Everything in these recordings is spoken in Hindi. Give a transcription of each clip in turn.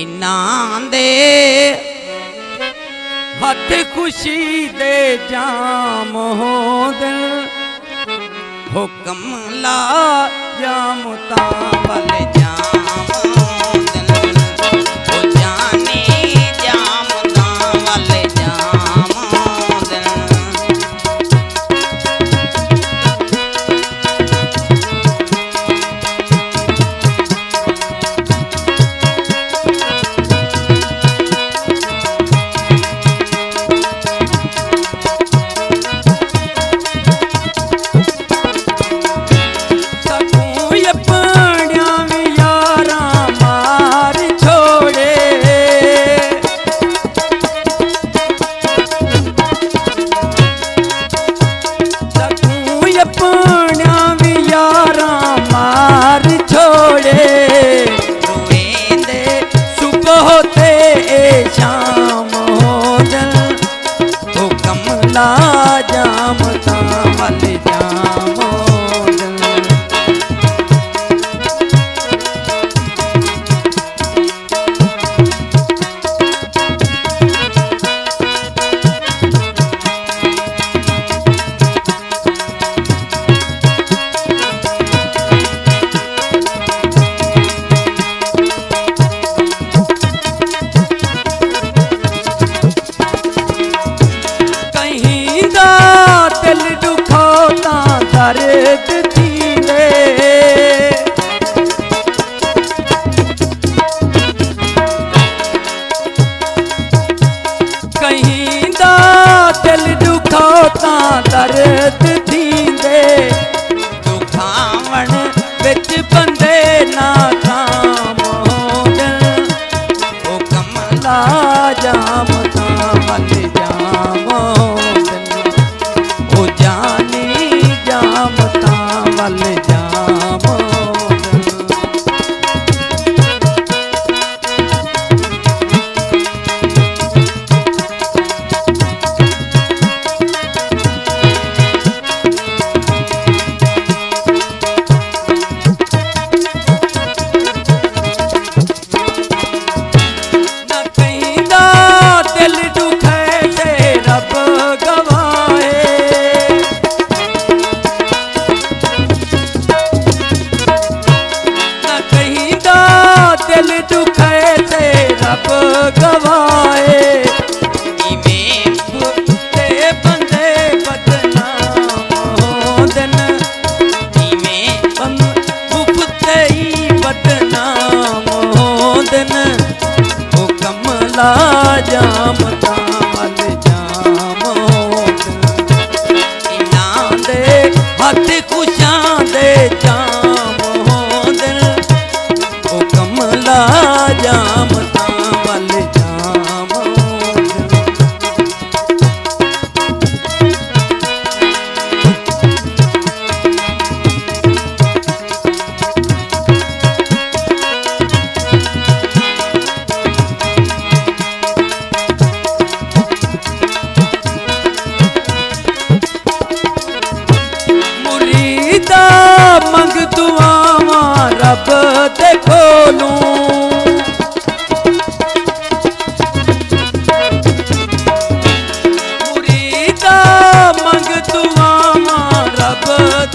इन्हां दे हथ खुशी दे जाम हो दिल हुक्म ला जाम तावल जाम हो दिल ओ जानी जाम तावल जाम हो दिल शाम हो दिल हुक्म ला जाम तावल जाम हो दिल दिल दुखोता दर्द थींदे कहीं दा दिल दुखोता दर्द थींदे दुखावण विच बंदे नाकाम हो दिल हुक्म ला जाम तावल जाम हो ओ जानी जाम तावल जाम हो न कहीं दा दिल दुखे से रब गवाए दिल दुखे से रब गवाए इमें बुते बंदे बदनाम हो दिन इमें बुते ही बदनाम हो दिन हुक्म ला जाम तावल जाम हो दिन इन्हां दे हथ खुशां दे जाम हो दिल हुक्म ला जाम तावल जाम हो दिल मुरीदा मंग दुआवां रब दे कोलों मुरीदा मंग दुआवां रब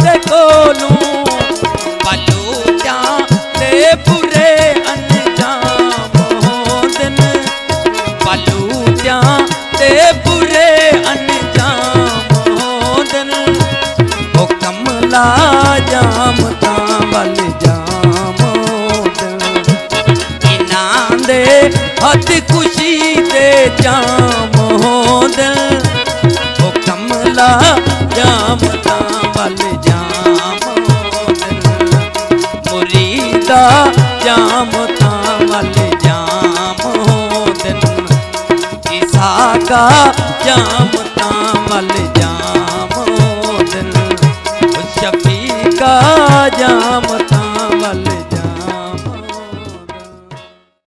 दे कोलों पलूटियां ते बुरे अंजाम हो दिन पलूटियां ते बुरे अंजाम हो दिन हुक्म ला जाम तावल जाम हो दिल इन्हां दे हथ खुशी दे जाम हो दिल हुक्म ला जाम तावल जाम हो दिल मुरीदा जाम तावल जाम हो दिल इसाका जाम तावल जाम हो दिल शफीका जाम